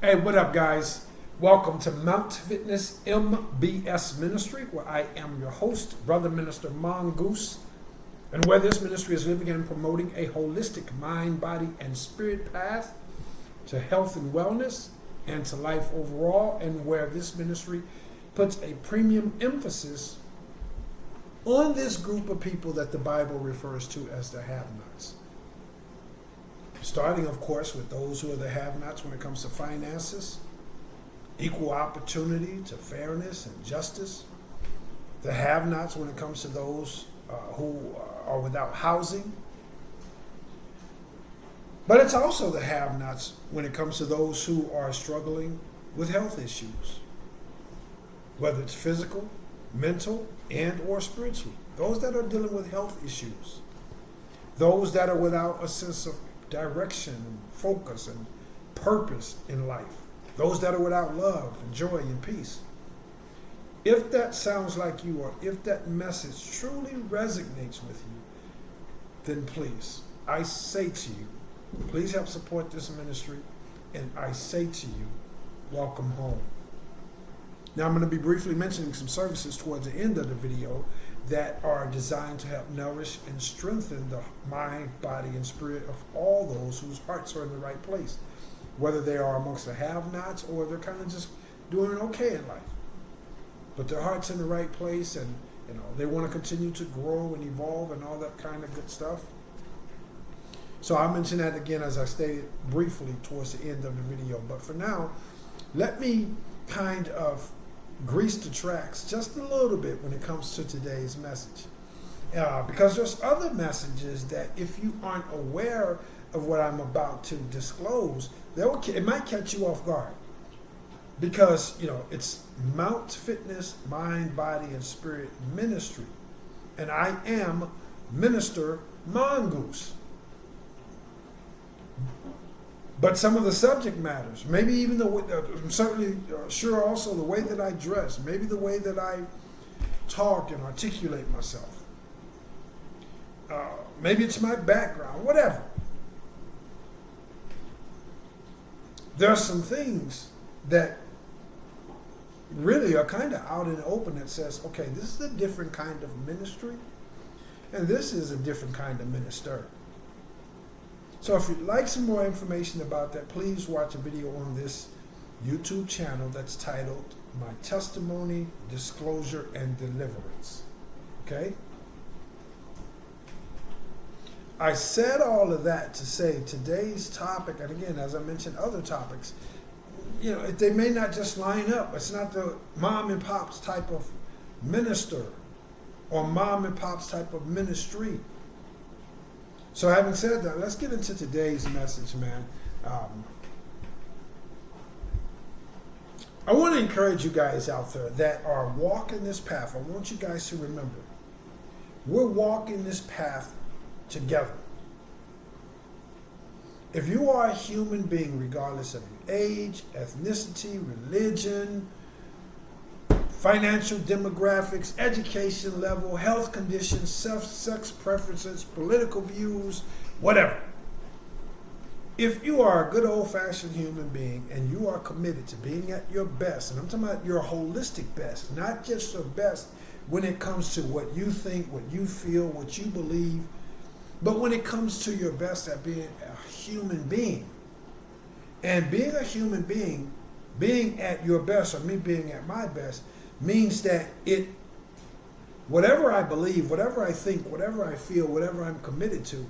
Hey, what up, guys? Welcome to Mount Fitness MBS Ministry, where I am your host, Brother Minister Mongoose, and where this ministry is living and promoting a holistic mind, body, and spirit path to health and wellness and to life overall, and where this ministry puts a premium emphasis on this group of people that the Bible refers to as the have-nots. Starting, of course, with those who are the have-nots when it comes to finances, equal opportunity to fairness and justice. The have-nots when it comes to those who are without housing. But it's also the have-nots when it comes to those who are struggling with health issues, whether it's physical, mental, and or spiritual. Those that are dealing with health issues. Those that are without a sense of direction and focus and purpose in life. Those that are without love and joy and peace. If that sounds like you, or if that message truly resonates with you, then please, I say to you, please help support this ministry, and I say to you, welcome home. Now I'm going to be briefly mentioning some services towards the end of the video that are designed to help nourish and strengthen the mind, body, and spirit of all those whose hearts are in the right place, whether they are amongst the have-nots or they're kind of just doing okay in life. But their heart's in the right place, and they want to continue to grow and evolve and all that kind of good stuff. So I'll mention that again as I stated briefly towards the end of the video. But for now, let me kind of grease the tracks just a little bit when it comes to today's message. Because there's other messages that if you aren't aware of what I'm about to disclose, it might catch you off guard. Because, it's Mount Fitness, Mind, Body, and Spirit Ministry. And I am Minister Mongoose. But some of the subject matters, maybe even I'm certainly sure also the way that I dress, maybe the way that I talk and articulate myself. Maybe it's my background, whatever. There are some things that really are kind of out in the open that says, okay, this is a different kind of ministry, and this is a different kind of minister. So if you'd like some more information about that, please watch a video on this YouTube channel that's titled My Testimony, Disclosure, and Deliverance. Okay? I said all of that to say today's topic, and again, as I mentioned other topics, they may not just line up. It's not the mom and pop's type of minister or mom and pop's type of ministry. So having said that, let's get into today's message, man. I want to encourage you guys out there that are walking this path. I want you guys to remember, we're walking this path together. If you are a human being, regardless of your age, ethnicity, religion, financial demographics, education level, health conditions, sex preferences, political views, whatever. If you are a good old-fashioned human being and you are committed to being at your best, and I'm talking about your holistic best, not just your best when it comes to what you think, what you feel, what you believe, but when it comes to your best at being a human being. And being a human being, being at your best, or me being at my best, means that whatever I believe, whatever I think, whatever I feel, whatever I'm committed to,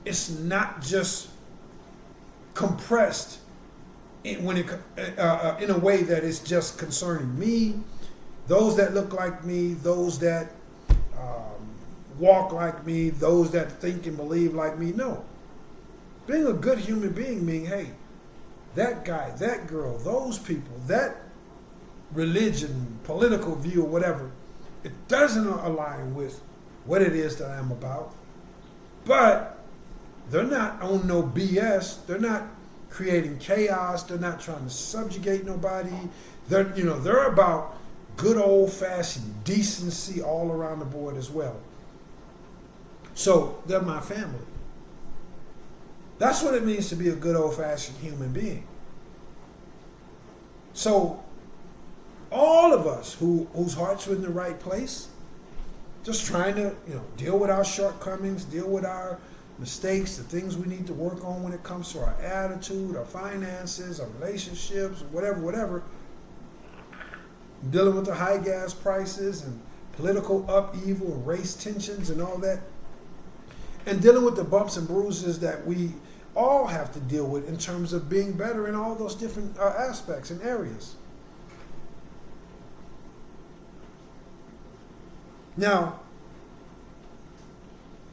it's not just compressed in a way that is just concerning me, those that look like me, those that walk like me, those that think and believe like me. No. Being a good human being means, hey, that guy, that girl, those people, that religion, political view, or whatever, it doesn't align with what it is that I'm about. But they're not on no BS. They're not creating chaos. They're not trying to subjugate nobody. They're about good old-fashioned decency all around the board as well. So they're my family. That's what it means to be a good old-fashioned human being. So all of us whose hearts are in the right place, just trying to, deal with our shortcomings, deal with our mistakes, the things we need to work on when it comes to our attitude, our finances, our relationships, whatever, dealing with the high gas prices and political upheaval and race tensions and all that, and dealing with the bumps and bruises that we all have to deal with in terms of being better in all those different aspects and areas. Now,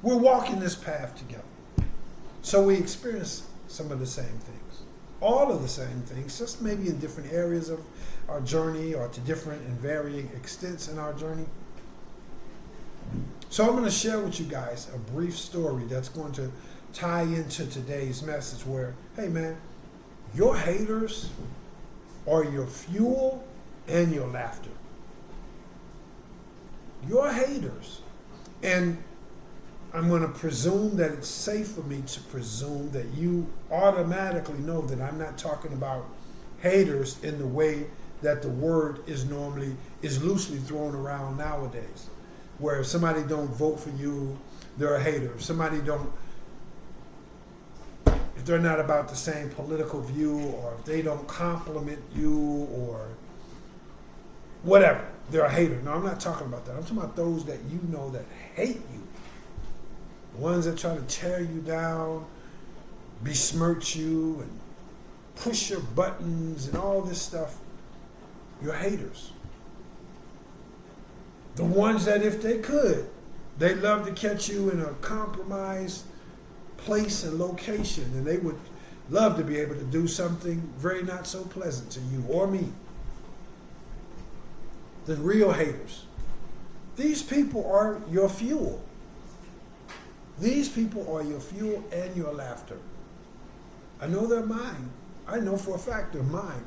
we're walking this path together. So we experience some of the same things. All of the same things, just maybe in different areas of our journey or to different and varying extents in our journey. So I'm going to share with you guys a brief story that's going to tie into today's message where, hey man, your haters are your fuel and your laughter. Your haters. And I'm going to presume that it's safe for me to presume that you automatically know that I'm not talking about haters in the way that the word is loosely thrown around nowadays, where if somebody don't vote for you, they're a hater. If they're not about the same political view, or if they don't compliment you or whatever, they're a hater. No, I'm not talking about that. I'm talking about those that you know that hate you. The ones that try to tear you down, besmirch you, and push your buttons and all this stuff. You're haters. The ones that if they could, they'd love to catch you in a compromised place and location, and they would love to be able to do something very not so pleasant to you or me. The real haters. These people are your fuel. These people are your fuel and your laughter. I know they're mine. I know for a fact they're mine.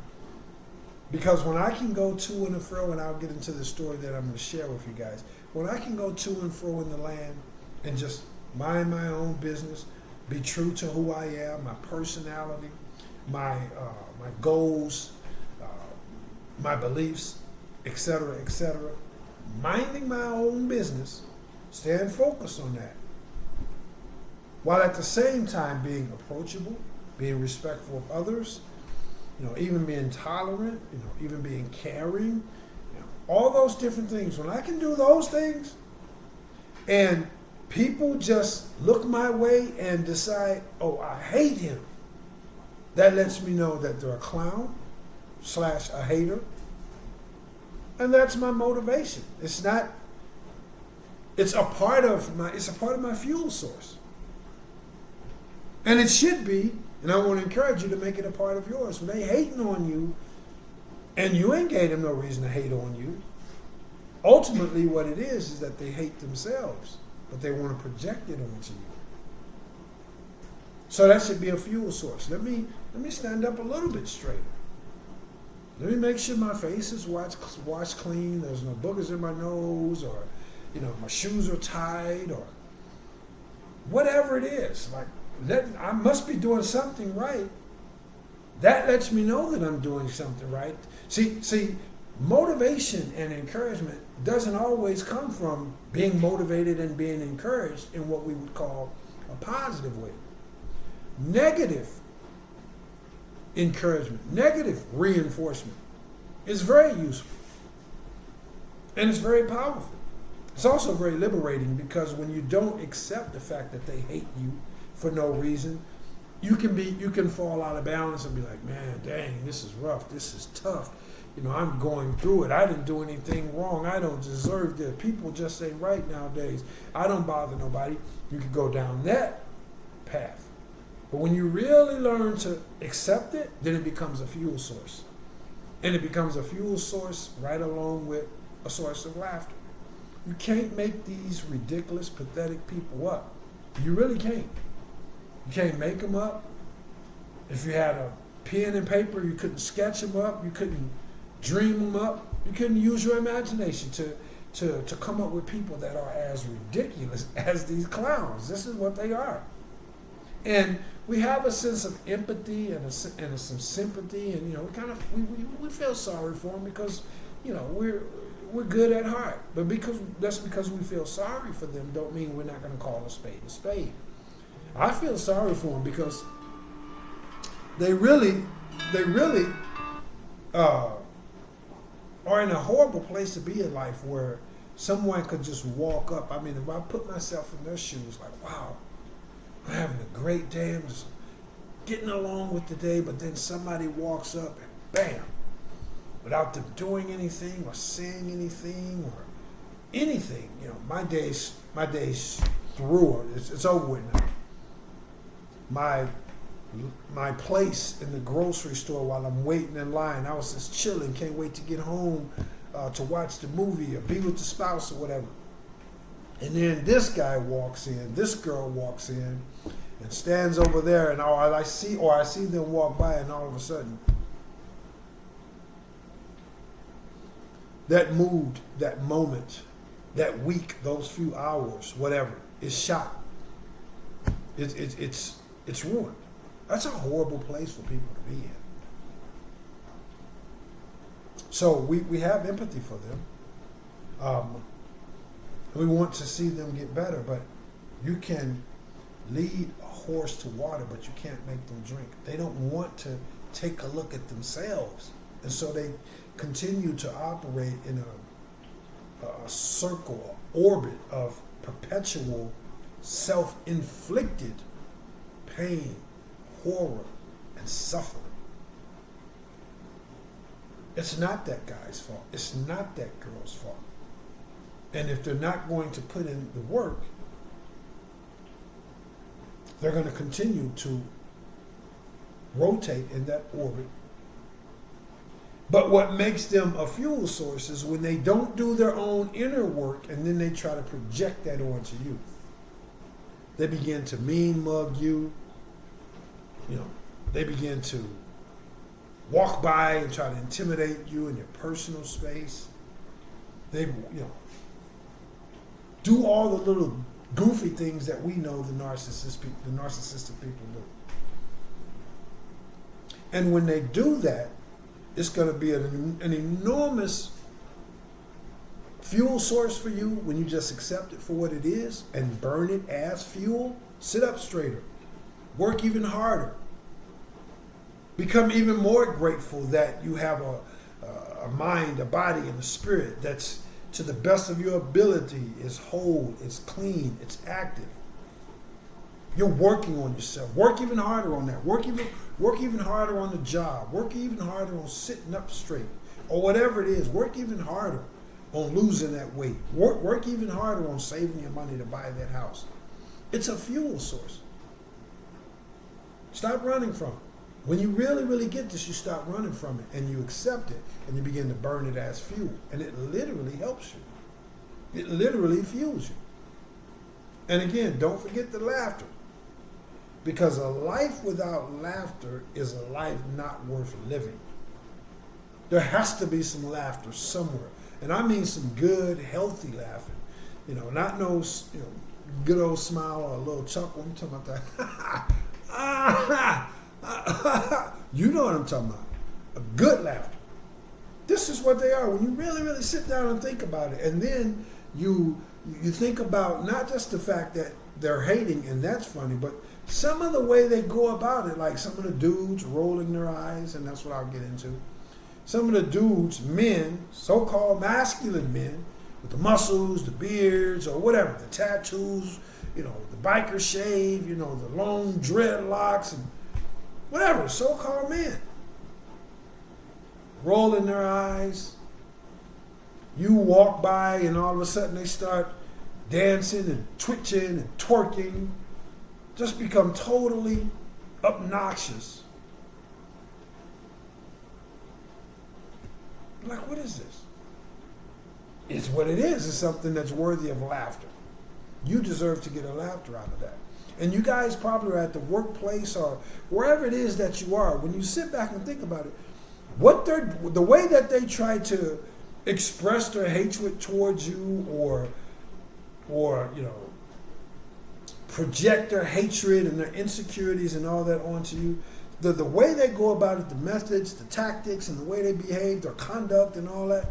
Because when I can go to and fro, and I'll get into the story that I'm going to share with you guys, when I can go to and fro in the land and just mind my own business, be true to who I am, my personality, my goals, my beliefs, etc., minding my own business, staying focused on that, while at the same time being approachable, being respectful of others, even being tolerant, even being caring, all those different things. When I can do those things and people just look my way and decide, oh, I hate him, that lets me know that they're a clown / a hater. And that's my motivation. It's a part of my fuel source. And it should be. And I want to encourage you to make it a part of yours. When they hating on you, and you ain't gave them no reason to hate on you, ultimately what it is that they hate themselves, but they want to project it onto you. So that should be a fuel source. Let me stand up a little bit straighter. Let me make sure my face is washed clean. There's no boogers in my nose, or my shoes are tied, or whatever it is. I must be doing something right. That lets me know that I'm doing something right. See, motivation and encouragement doesn't always come from being motivated and being encouraged in what we would call a positive way. Negative encouragement, negative reinforcement is very useful. And it's very powerful. It's also very liberating, because when you don't accept the fact that they hate you for no reason, you can fall out of balance and be like, man, dang, this is rough, this is tough. I'm going through it. I didn't do anything wrong. I don't deserve this. People just ain't right nowadays. I don't bother nobody. You could go down that path. But when you really learn to accept it, then it becomes a fuel source. And it becomes a fuel source right along with a source of laughter. You can't make these ridiculous, pathetic people up. You really can't. You can't make them up. If you had a pen and paper, you couldn't sketch them up. You couldn't dream them up. You couldn't use your imagination to come up with people that are as ridiculous as these clowns. This is what they are. And we have a sense of empathy and some sympathy, and we kind of we feel sorry for them because we're good at heart. But because we feel sorry for them, don't mean we're not going to call a spade a spade. I feel sorry for them because they really are in a horrible place to be in life where someone could just walk up. I mean, if I put myself in their shoes, like, wow, I'm having a great day, I'm just getting along with the day, but then somebody walks up and bam, without them doing anything or saying anything or anything, my day's through. It's over with now. My place in the grocery store while I'm waiting in line, I was just chilling, can't wait to get home to watch the movie or be with the spouse or whatever. And then this guy walks in, this girl walks in and stands over there, and I see them walk by, and all of a sudden that mood, that moment, that week, those few hours, whatever, is shot. It's ruined. That's a horrible place for people to be in. So we have empathy for them. We want to see them get better, but you can lead a horse to water, but you can't make them drink. They don't want to take a look at themselves. And so they continue to operate in a circle, orbit of perpetual self-inflicted pain, horror, and suffering. It's not that guy's fault. It's not that girl's fault. And if they're not going to put in the work, they're going to continue to rotate in that orbit. But what makes them a fuel source is when they don't do their own inner work and then they try to project that onto you. They begin to mean mug you. They begin to walk by and try to intimidate you in your personal space. They, do all the little goofy things that we know the narcissistic people do. And when they do that, it's going to be an enormous fuel source for you when you just accept it for what it is and burn it as fuel. Sit up straighter. Work even harder. Become even more grateful that you have a mind, a body, and a spirit that's, to the best of your ability, is whole, it's clean, it's active. You're working on yourself. Work even harder on that. Work even harder on the job. Work even harder on sitting up straight, or whatever it is. Work even harder on losing that weight. Work even harder on saving your money to buy that house. It's a fuel source. Stop running from it. When you really, really get this, you stop running from it and you accept it and you begin to burn it as fuel. And it literally helps you. It literally fuels you. And again, don't forget the laughter. Because a life without laughter is a life not worth living. There has to be some laughter somewhere. And I mean some good, healthy laughing. Not no, good old smile or a little chuckle. I'm talking about that. You know what I'm talking about. A good laughter. This is what they are. When you really, really sit down and think about it, and then you think about not just the fact that they're hating, and that's funny, but some of the way they go about it, like some of the dudes rolling their eyes, and that's what I'll get into. Some of the dudes, men, so-called masculine men, with the muscles, the beards, or whatever, the tattoos, the biker shave, the long dreadlocks, and whatever, so-called men. Rolling their eyes. You walk by and all of a sudden they start dancing and twitching and twerking. Just become totally obnoxious. Like, what is this? It's what it is. It's something that's worthy of laughter. You deserve to get a laughter out of that. And you guys probably are at the workplace or wherever it is that you are. When you sit back and think about it, the way that they try to express their hatred towards you or project their hatred and their insecurities and all that onto you. The way they go about it, the methods, the tactics, and the way they behave, their conduct and all that,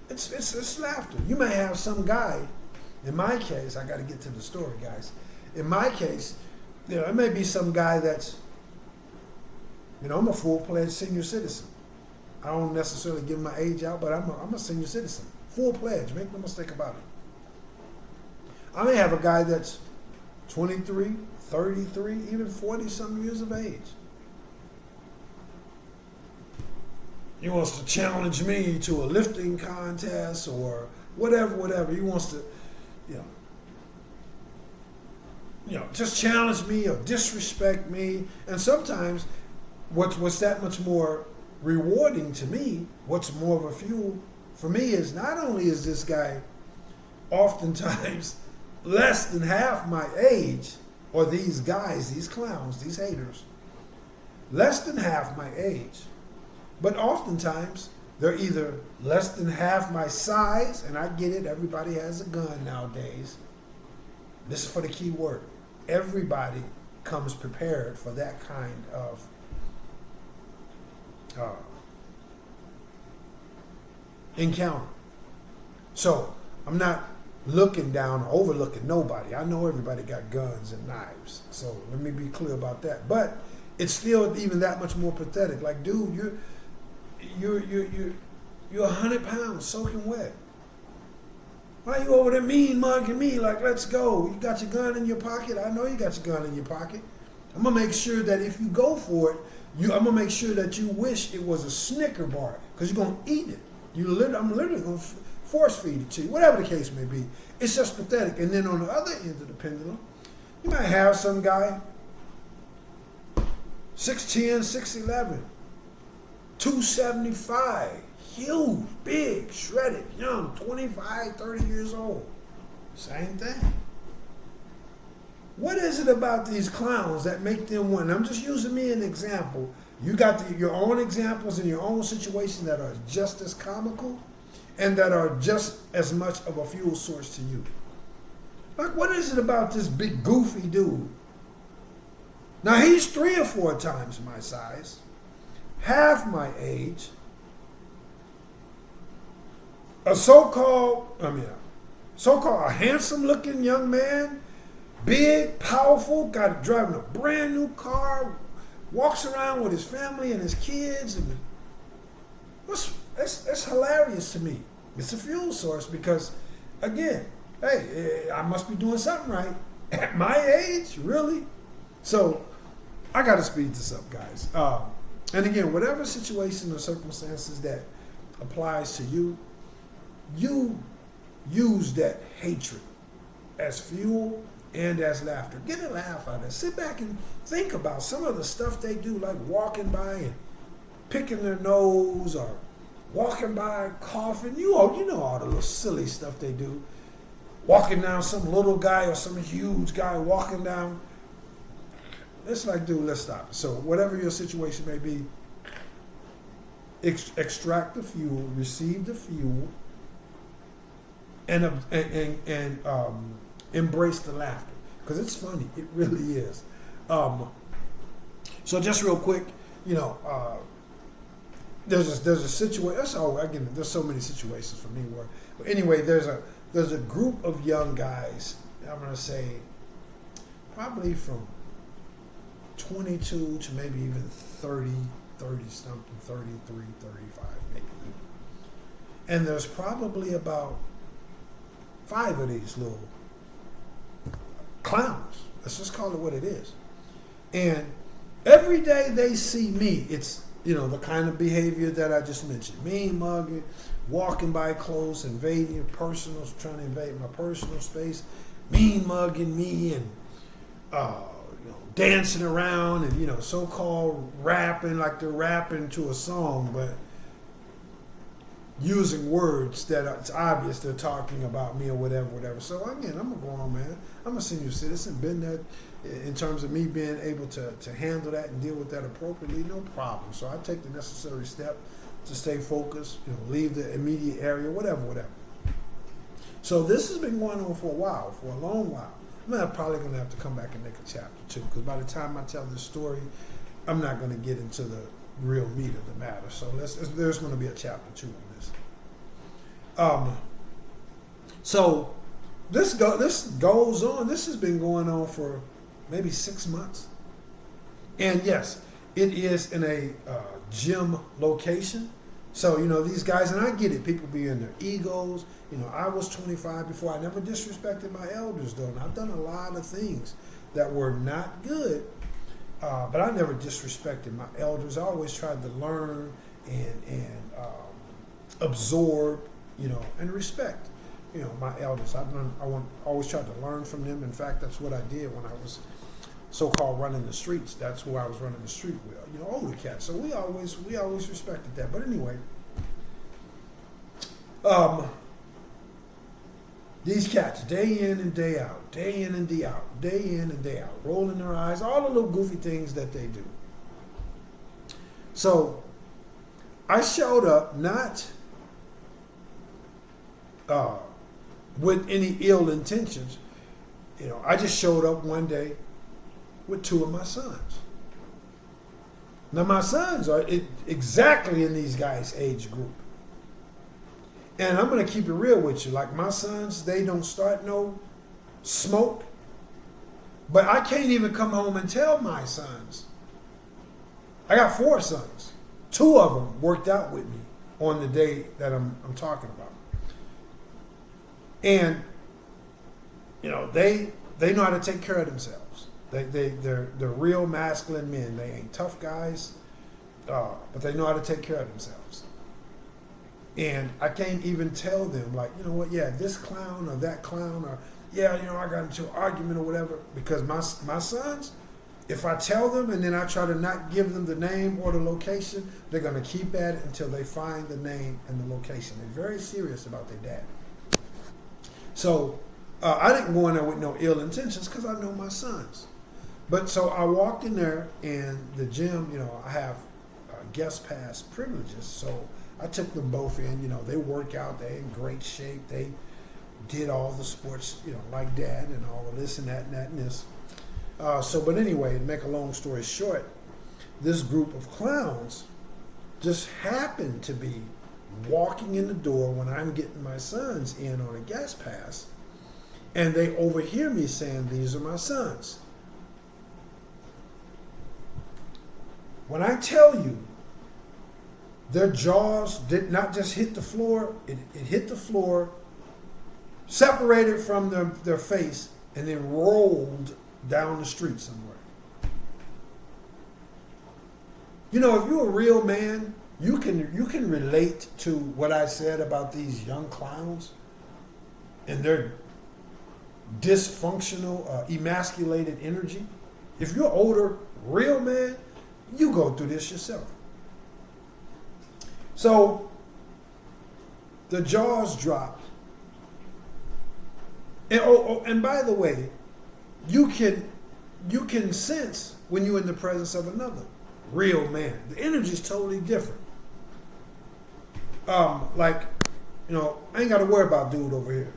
it's laughter. You may have some guy, in my case, I got to get to the story, guys. In my case, it may be some guy that's, I'm a full-fledged senior citizen. I don't necessarily give my age out, but I'm a senior citizen. Full-fledged, make no mistake about it. I may have a guy that's 23, 33, even 40-something years of age. He wants to challenge me to a lifting contest or whatever. He wants to, just challenge me or disrespect me. And sometimes what's that much more rewarding to me, what's more of a fuel for me is not only is this guy oftentimes less than half my age, or these guys, these clowns, these haters, less than half my age, but oftentimes they're either less than half my size, and I get it, everybody has a gun nowadays. This is for the key word. Everybody comes prepared for that kind of encounter. So I'm not looking down or overlooking nobody. I know everybody got guns and knives. So let me be clear about that. But it's still even that much more pathetic. Like, dude, you're 100 pounds soaking wet. Why you over there mean mugging me? Like, let's go. You got your gun in your pocket? I know you got your gun in your pocket. I'm gonna make sure that if you go for it, I'm gonna make sure that you wish it was a Snicker bar, because you're gonna eat it. I'm literally gonna force feed it to you, whatever the case may be. It's just pathetic. And then on the other end of the pendulum, you might have some guy 6'10", 6'11", 275, huge, big, shredded, young, 25, 30 years old. Same thing. What is it about these clowns that make them want? And I'm just using me an example. You got your own examples in your own situation that are just as comical and that are just as much of a fuel source to you. Like, what is it about this big goofy dude? Now, he's 3 or 4 times my size, half my age, a so-called a handsome-looking young man, big, powerful, driving a brand new car, walks around with his family and his kids, and that's hilarious to me. It's a fuel source because, again, hey, I must be doing something right at my age, really. So I got to speed this up, guys. And again, whatever situation or circumstances that applies to you, you use that hatred as fuel and as laughter. Get a laugh out of it. Sit back and think about some of the stuff they do, like walking by and picking their nose, or walking by coughing. You know all the little silly stuff they do. Walking down, some little guy or some huge guy walking down. It's like, dude, let's stop. So whatever your situation may be, extract the fuel, receive the fuel, and embrace the laughter, because it's funny. It really is. So just real quick, there's a situation. Again, there's so many situations for me where. But anyway, there's a group of young guys. I'm gonna say probably from 22 to maybe even 30 something, 33, 35 maybe. And there's probably about 5 of these little clowns. Let's just call it what it is. And every day they see me, it's, the kind of behavior that I just mentioned. Mean mugging, walking by close, invading your personal, trying to invade my personal space, mean mugging me, and dancing around, and so-called rapping like they're rapping to a song, but using words that it's obvious they're talking about me or whatever. So again, I'm a grown man. I'm a senior citizen. Been there in terms of me being able to handle that and deal with that appropriately, no problem. So I take the necessary step to stay focused, leave the immediate area, whatever. So this has been going on for a while, for a long while. I'm probably going to have to come back and make a chapter 2, because by the time I tell this story, I'm not going to get into the real meat of the matter. So there's going to be a chapter 2 on this. So this goes on. This has been going on for maybe 6 months. And yes, it is in a gym location. So, these guys, and I get it, people be in their egos. I was 25 before. I never disrespected my elders, though. And I've done a lot of things that were not good, but I never disrespected my elders. I always tried to learn and absorb, and respect, my elders. I always tried to learn from them. In fact, that's what I did when I was so-called running the streets. That's who I was running the street with, older cats. So we always respected that. But anyway, these cats, day in and day out, day in and day out, day in and day out, rolling their eyes, all the little goofy things that they do. So I showed up not with any ill intentions. I just showed up one day with 2 of my sons. Now, my sons are exactly in these guys' age group. And I'm going to keep it real with you. Like, my sons, they don't start no smoke. But I can't even come home and tell my sons. I got 4 sons. 2 of them worked out with me on the day that I'm talking about. And, they know how to take care of themselves. They're real masculine men. They ain't tough guys, but they know how to take care of themselves. And I can't even tell them, like, this clown or that clown, or I got into an argument or whatever, because my sons, if I tell them and then I try to not give them the name or the location, they're going to keep at it until they find the name and the location. They're very serious about their dad. So I didn't go in there with no ill intentions, because I know my sons. But so I walked in there, and the gym, I have guest pass privileges. So I took them both in. They work out. They're in great shape. They did all the sports, like Dad, and all of this and that and that and this. But anyway, to make a long story short, this group of clowns just happened to be walking in the door when I'm getting my sons in on a guest pass, and they overhear me saying, "These are my sons." When I tell you, their jaws did not just hit the floor, it hit the floor, separated from their face, and then rolled down the street somewhere. If you're a real man, you can relate to what I said about these young clowns and their dysfunctional, emasculated energy. If you're older, real man, you go through this yourself. So the jaws dropped. And by the way, you can sense when you're in the presence of another real man. The energy is totally different. I ain't got to worry about dude over here,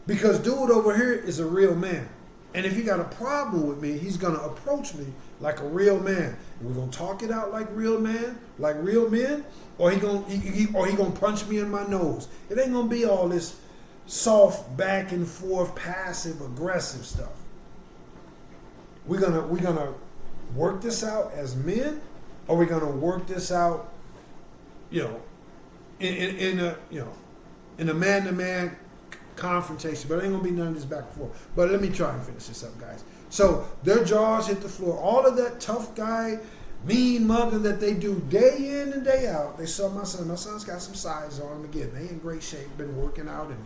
because dude over here is a real man. And if he got a problem with me, he's going to approach me like a real man. We're going to talk it out like real man, like real men, or he going to punch me in my nose. It ain't going to be all this soft back and forth, passive aggressive stuff. We're going to work this out as men, or we're going to work this out, in a man-to-man confrontation, but it ain't gonna be none of this back and forth. But let me try and finish this up, guys. So their jaws hit the floor. All of that tough guy, mean mugging that they do day in and day out. They saw my son. My son's got some size on him. Again, they in great shape, been working out, and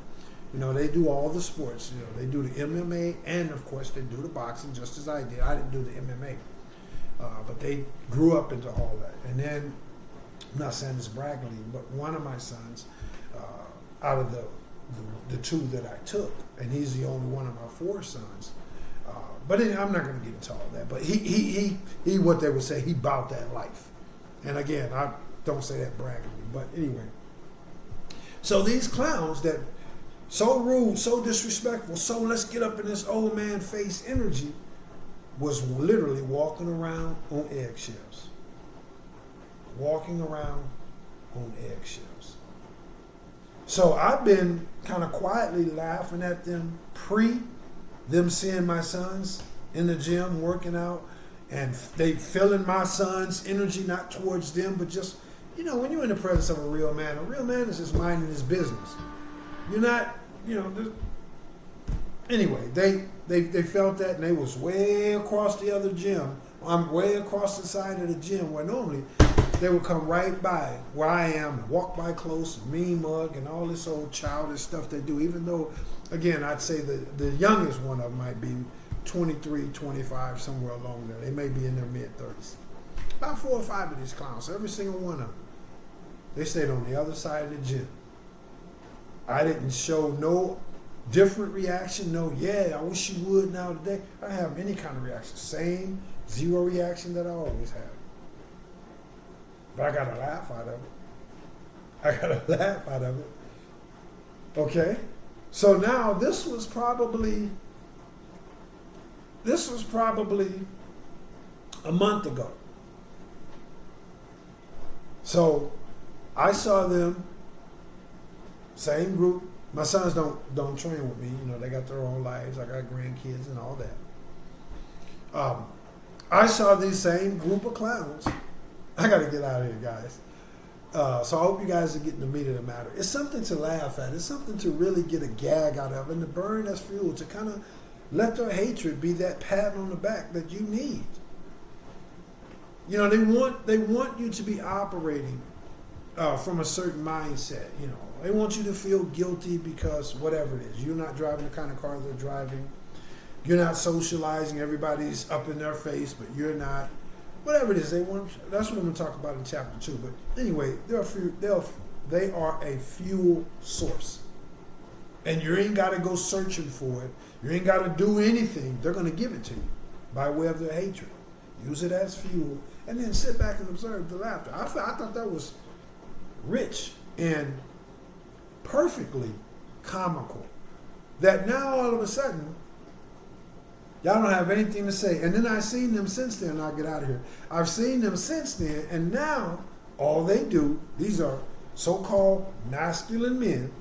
they do all the sports. They do the MMA, and of course they do the boxing, just as I did. I didn't do the MMA, but they grew up into all that. And then, I'm not saying this braggingly, but one of my sons, out of the 2 that I took, and he's the only one of my 4 sons. But I'm not going to get into all that. But he what they would say, he bought that life. And again, I don't say that braggingly, but anyway. So these clowns that so rude, so disrespectful, so let's get up in this old man face energy, was literally walking around on eggshells. Walking around on eggshells. So I've been kind of quietly laughing at them them seeing my sons in the gym working out, and they feeling my son's energy, not towards them, but just, when you're in the presence of a real man is just minding his business. You're not, anyway, they felt that, and they was way across the other gym. I'm way across the side of the gym where normally they would come right by where I am and walk by close and mean mug and all this old childish stuff they do, even though, again, I'd say the youngest one of them might be 23, 25, somewhere along there. They may be in their mid-30s. About 4 or 5 of these clowns, every single one of them, they stayed on the other side of the gym. I didn't show no different reaction, I wish you would now today. I didn't have any kind of reaction. Same, zero reaction that I always have. But I got a laugh out of it. Okay? So now this was probably a month ago. So I saw them, same group. My sons don't train with me. They got their own lives. I got grandkids and all that. I saw these same group of clowns. I got to get out of here, guys. So I hope you guys are getting the meat of the matter. It's something to laugh at. It's something to really get a gag out of, and to burn as fuel, to kind of let their hatred be that pat on the back that you need. They want you to be operating from a certain mindset. They want you to feel guilty because whatever it is, you're not driving the kind of car they're driving. You're not socializing. Everybody's up in their face, but you're not. Whatever it is, that's what I'm going to talk about in chapter 2. But anyway, they are a fuel source. And you ain't got to go searching for it. You ain't got to do anything. They're going to give it to you by way of their hatred. Use it as fuel, and then sit back and observe the laughter. I thought that was rich and perfectly comical. That now all of a sudden, y'all don't have anything to say. And then I've seen them since then, and I'll get out of here. I've seen them since then, and now all they do, these are so-called masculine men,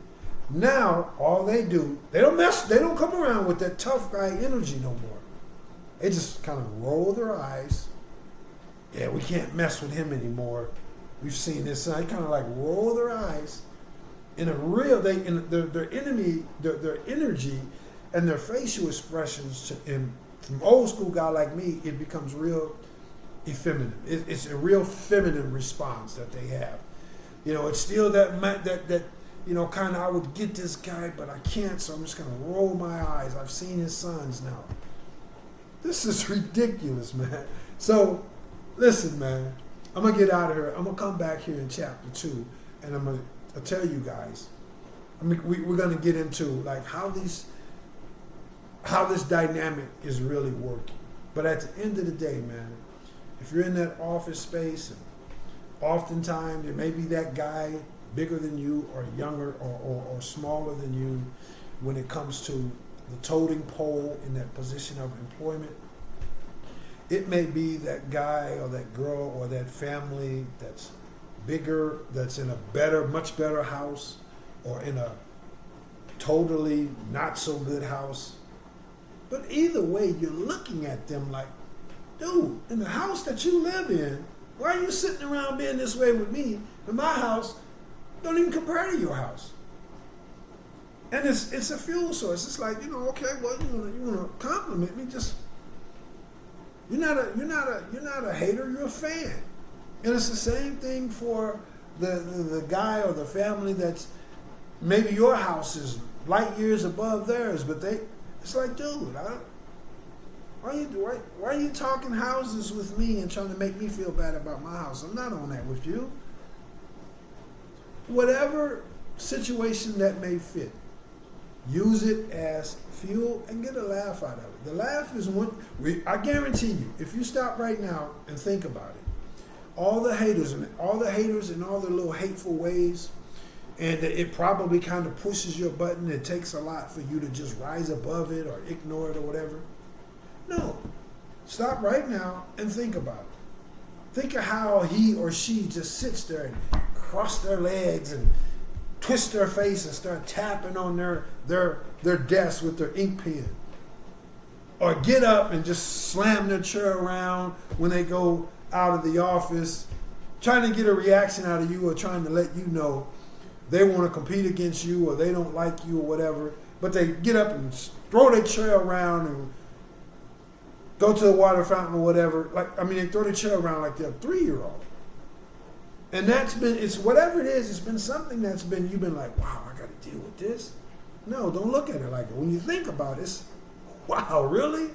now all they do, they don't come around with that tough guy energy no more. They just kind of roll their eyes. Yeah, we can't mess with him anymore. We've seen this. And they kind of like roll their eyes. In a real, their energy and their facial expressions, from old school guy like me, it becomes real effeminate. It's a real feminine response that they have. It's still that kind of, I would get this guy, but I can't, so I'm just going to roll my eyes. I've seen his sons now. This is ridiculous, man. So, listen, man, I'm going to get out of here. I'm going to come back here in chapter 2, and I'm going to tell you guys, we're going to get into like how this dynamic is really working. But at the end of the day, man, if you're in that office space, and oftentimes there may be that guy bigger than you or younger or smaller than you when it comes to the totem pole in that position of employment. It may be that guy or that girl or that family that's bigger, that's in a much better house, or in a totally not so good house. But either way, you're looking at them like, dude, in the house that you live in, why are you sitting around being this way with me? In my house, don't even compare to your house. And it's a fuel source. It's like, okay, well, you wanna compliment me, just you're not a hater, you're a fan. And it's the same thing for the guy or the family that's maybe your house is light years above theirs, but it's like, dude, why are you talking houses with me and trying to make me feel bad about my house? I'm not on that with you. Whatever situation that may fit, use it as fuel and get a laugh out of it. The laugh is I guarantee you, if you stop right now and think about it, all the haters and all their little hateful ways, and it probably kind of pushes your button. It takes a lot for you to just rise above it or ignore it or whatever. No. Stop right now and think about it. Think of how he or she just sits there and cross their legs and twist their face and start tapping on their desk with their ink pen. Or get up and just slam their chair around when they go out of the office, trying to get a reaction out of you or trying to let you know they want to compete against you or they don't like you or whatever. But they get up and throw their chair around and go to the water fountain or whatever. They throw their chair around like they're a 3-year-old. And it's whatever it is, it's been something you've been like, wow, I got to deal with this. No, don't look at it like it. When you think about it, it's, wow, really?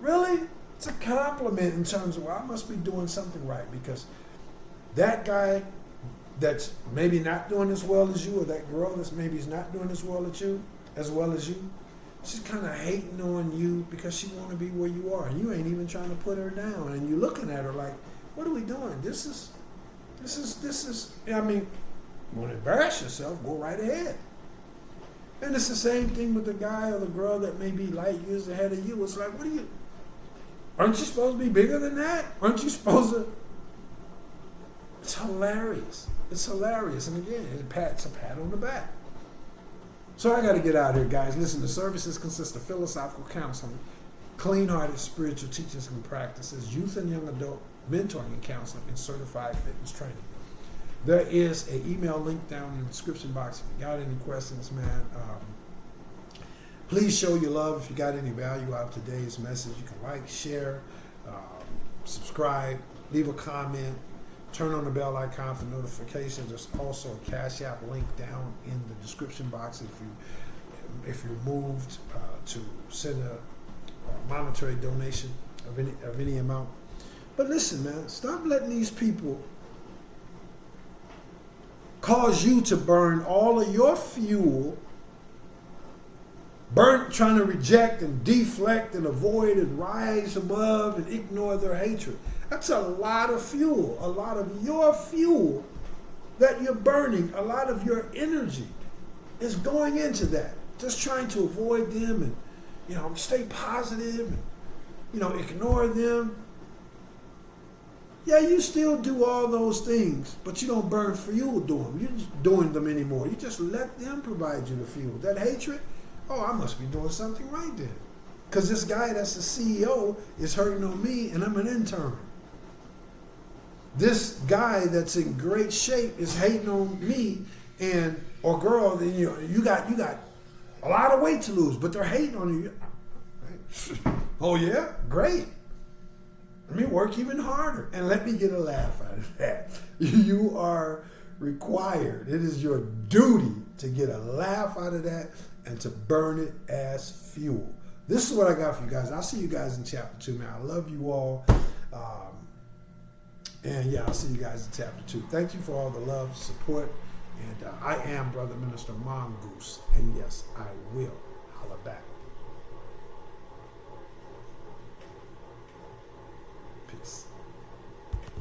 Really? It's a compliment in terms of, well, I must be doing something right, because that guy that's maybe not doing as well as you, or that girl that's maybe is not doing as well as you, she's kind of hating on you because she want to be where you are, and you ain't even trying to put her down, and you're looking at her like, what are we doing? This is. I mean, you want to embarrass yourself, go right ahead. And it's the same thing with the guy or the girl that may be light years ahead of you. It's like, aren't you supposed to be bigger than that? Aren't you supposed to? It's hilarious. It's hilarious. And again, it's a pat on the back. So I got to get out here, guys. Listen, the services consist of philosophical counseling, clean-hearted spiritual teachings and practices, youth and young adult mentoring and counseling, and certified fitness training. There is an email link down in the description box. If you got any questions, man, please show your love. If you got any value out of today's message, you can like, share, subscribe, leave a comment, turn on the bell icon for notifications. There's also a Cash App link down in the description box if you're moved to send a monetary donation of any amount. But listen, man, stop letting these people cause you to burn all of your fuel, trying to reject and deflect and avoid and rise above and ignore their hatred. That's a lot of fuel, a lot of your fuel that you're burning, a lot of your energy is going into that. Just trying to avoid them and, stay positive and, ignore them. Yeah, you still do all those things, but you don't burn fuel doing them. You're just doing them anymore. You just let them provide you the fuel. That hatred, I must be doing something right then. Because this guy that's the CEO is hurting on me and I'm an intern. This guy that's in great shape is hating on me or girl, then you got a lot of weight to lose, but they're hating on you. Oh yeah? Great. Let me work even harder and let me get a laugh out of that. You are required. It is your duty to get a laugh out of that and to burn it as fuel. This is what I got for you guys. I'll see you guys in chapter 2, man. I love you all. I'll see you guys in chapter 2. Thank you for all the love, support. And I am Brother Minister Mongoose. And yes, I will holla back. Peace.